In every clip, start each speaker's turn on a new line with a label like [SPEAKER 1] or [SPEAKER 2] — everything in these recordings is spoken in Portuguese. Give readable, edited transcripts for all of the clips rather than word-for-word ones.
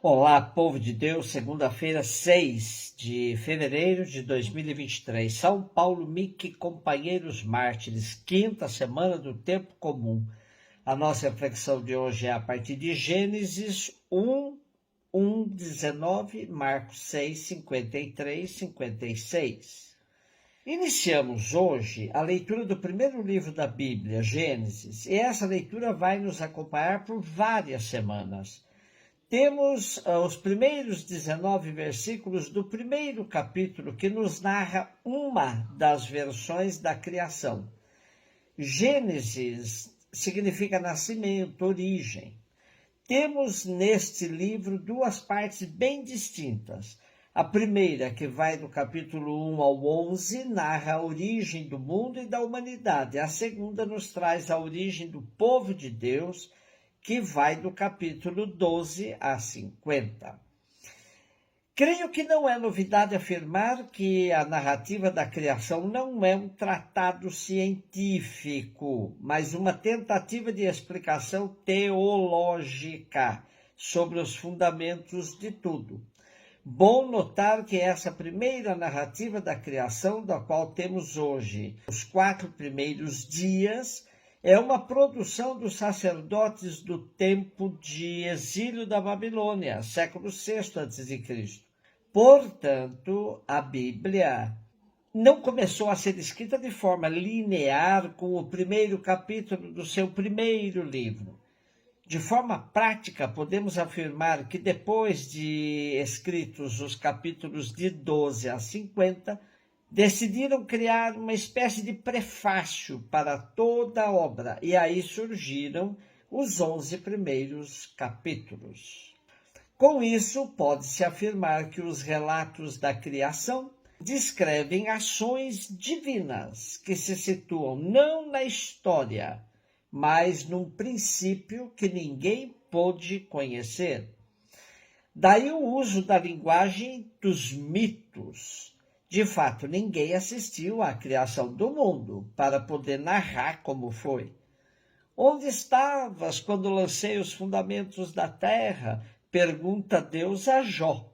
[SPEAKER 1] Olá, povo de Deus, segunda-feira, 6 de fevereiro de 2023. São Paulo, Mickey, companheiros mártires, quinta semana do tempo comum. A nossa reflexão de hoje é a partir de Gênesis 19, Marcos 6, 53, 56. Iniciamos hoje a leitura do primeiro livro da Bíblia, Gênesis, e essa leitura vai nos acompanhar por várias semanas. Temos os primeiros 19 versículos do primeiro capítulo que nos narra uma das versões da criação. Gênesis significa nascimento, origem. Temos neste livro duas partes bem distintas. A primeira, que vai do capítulo 1 ao 11, narra a origem do mundo e da humanidade. A segunda nos traz a origem do povo de Deus, que vai do capítulo 12 a 50. Creio que não é novidade afirmar que a narrativa da criação não é um tratado científico, mas uma tentativa de explicação teológica sobre os fundamentos de tudo. Bom notar que essa primeira narrativa da criação, da qual temos hoje os 4 primeiros dias, é uma produção dos sacerdotes do tempo de exílio da Babilônia, século VI a.C. Portanto, a Bíblia não começou a ser escrita de forma linear com o primeiro capítulo do seu primeiro livro. De forma prática, podemos afirmar que depois de escritos os capítulos de 12 a 50, decidiram criar uma espécie de prefácio para toda a obra, e aí surgiram os 11 primeiros capítulos. Com isso, pode-se afirmar que os relatos da criação descrevem ações divinas que se situam não na história, mas num princípio que ninguém pôde conhecer. Daí o uso da linguagem dos mitos. De fato, ninguém assistiu à criação do mundo para poder narrar como foi. Onde estavas quando lancei os fundamentos da terra? Pergunta Deus a Jó.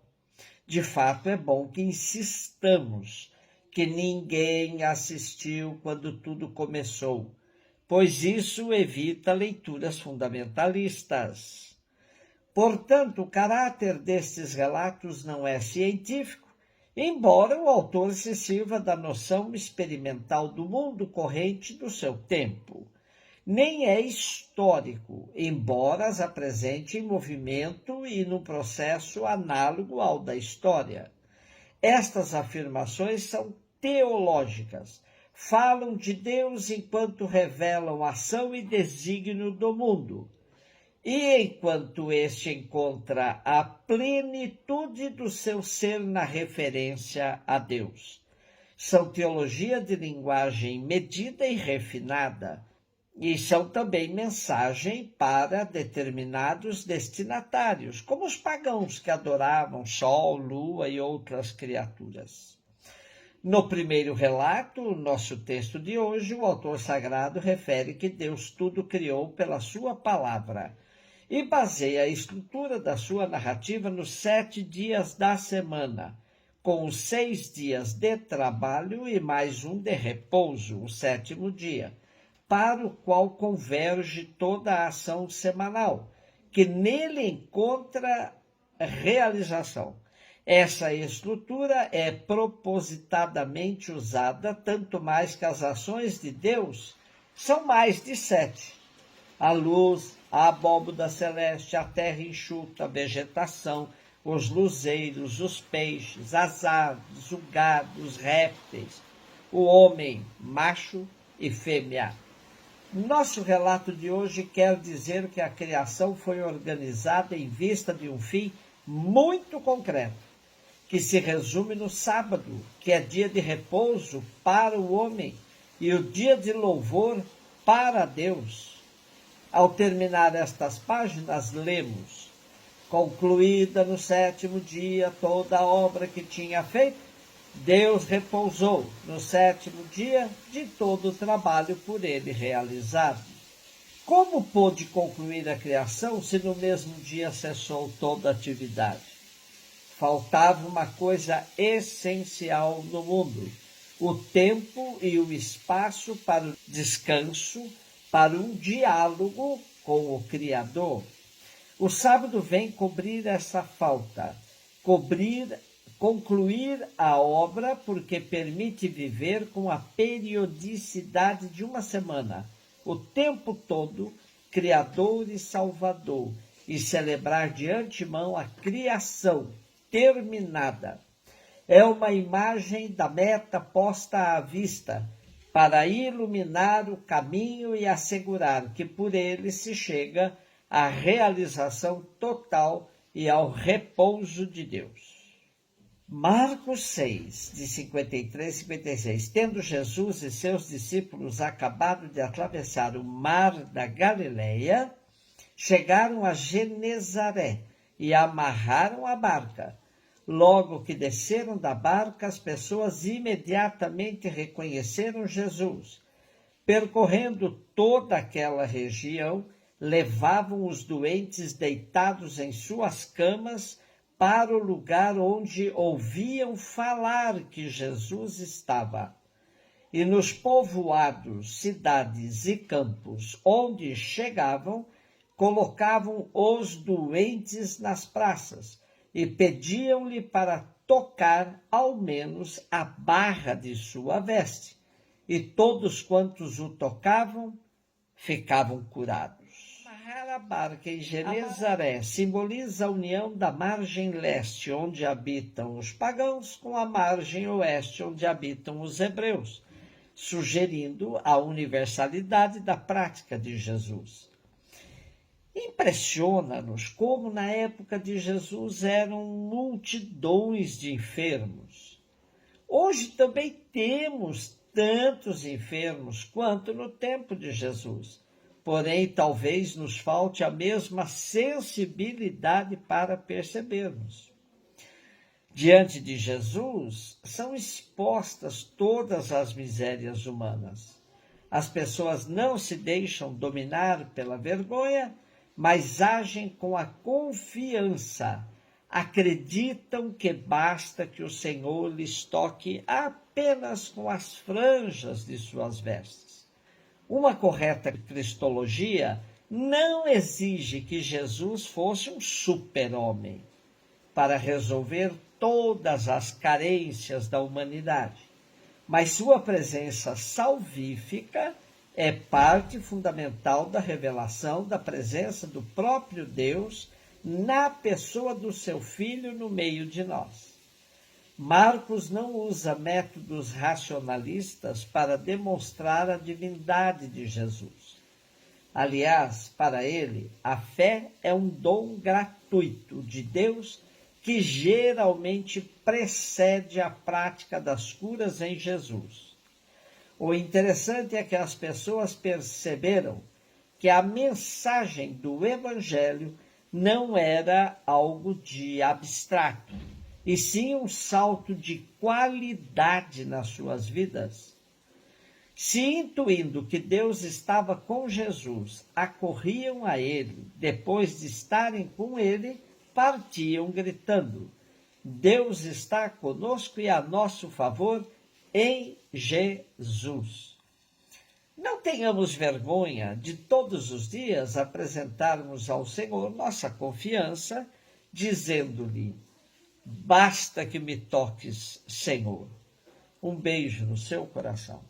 [SPEAKER 1] De fato, é bom que insistamos que ninguém assistiu quando tudo começou, pois isso evita leituras fundamentalistas. Portanto, o caráter destes relatos não é científico, embora o autor se sirva da noção experimental do mundo corrente do seu tempo. Nem é histórico, embora as apresente em movimento e num processo análogo ao da história. Estas afirmações são teológicas, falam de Deus enquanto revelam ação e desígnio do mundo, e enquanto este encontra a plenitude do seu ser na referência a Deus. São teologia de linguagem medida e refinada, e são também mensagem para determinados destinatários, como os pagãos que adoravam sol, lua e outras criaturas. No primeiro relato, nosso texto de hoje, o autor sagrado refere que Deus tudo criou pela sua palavra, e baseia a estrutura da sua narrativa nos 7 dias da semana, com os 6 dias de trabalho e mais um de repouso, o 7º dia, para o qual converge toda a ação semanal, que nele encontra realização. Essa estrutura é propositadamente usada, tanto mais que as ações de Deus são mais de 7. A luz, a abóbada celeste, a terra enxuta, a vegetação, os luzeiros, os peixes, as aves, o gado, os répteis, o homem, macho e fêmea. Nosso relato de hoje quer dizer que a criação foi organizada em vista de um fim muito concreto, que se resume no sábado, que é dia de repouso para o homem e o dia de louvor para Deus. Ao terminar estas páginas, lemos: concluída no 7º dia toda a obra que tinha feito, Deus repousou no 7º dia de todo o trabalho por ele realizado. Como pôde concluir a criação se no mesmo dia cessou toda a atividade? Faltava uma coisa essencial no mundo: o tempo e o espaço para o descanso, para um diálogo com o Criador. O sábado vem cobrir essa falta, concluir a obra, porque permite viver com a periodicidade de uma semana, o tempo todo, Criador e Salvador, e celebrar de antemão a criação terminada. É uma imagem da meta posta à vista, para iluminar o caminho e assegurar que por ele se chega à realização total e ao repouso de Deus. Marcos 6, de 53 e 56. Tendo Jesus e seus discípulos acabado de atravessar o mar da Galileia, chegaram a Genezaré e amarraram a barca. Logo que desceram da barca, as pessoas imediatamente reconheceram Jesus. Percorrendo toda aquela região, levavam os doentes deitados em suas camas para o lugar onde ouviam falar que Jesus estava. E nos povoados, cidades e campos onde chegavam, colocavam os doentes nas praças e pediam-lhe para tocar ao menos a barra de sua veste. E todos quantos o tocavam, ficavam curados. Amarrar a barca em Genezaré simboliza a união da margem leste, onde habitam os pagãos, com a margem oeste, onde habitam os hebreus, sugerindo a universalidade da prática de Jesus. Impressiona-nos como na época de Jesus eram multidões de enfermos. Hoje também temos tantos enfermos quanto no tempo de Jesus. Porém, talvez nos falte a mesma sensibilidade para percebermos. Diante de Jesus, são expostas todas as misérias humanas. As pessoas não se deixam dominar pela vergonha, mas agem com a confiança. Acreditam que basta que o Senhor lhes toque apenas com as franjas de suas vestes. Uma correta cristologia não exige que Jesus fosse um super-homem para resolver todas as carências da humanidade, mas sua presença salvífica é parte fundamental da revelação da presença do próprio Deus na pessoa do seu Filho no meio de nós. Marcos não usa métodos racionalistas para demonstrar a divindade de Jesus. Aliás, para ele, a fé é um dom gratuito de Deus que geralmente precede a prática das curas em Jesus. O interessante é que as pessoas perceberam que a mensagem do Evangelho não era algo de abstrato, e sim um salto de qualidade nas suas vidas. Se intuindo que Deus estava com Jesus, acorriam a ele, depois de estarem com ele, partiam gritando: Deus está conosco e a nosso favor em Jesus. Não tenhamos vergonha de todos os dias apresentarmos ao Senhor nossa confiança, dizendo-lhe: basta que me toques, Senhor. Um beijo no seu coração.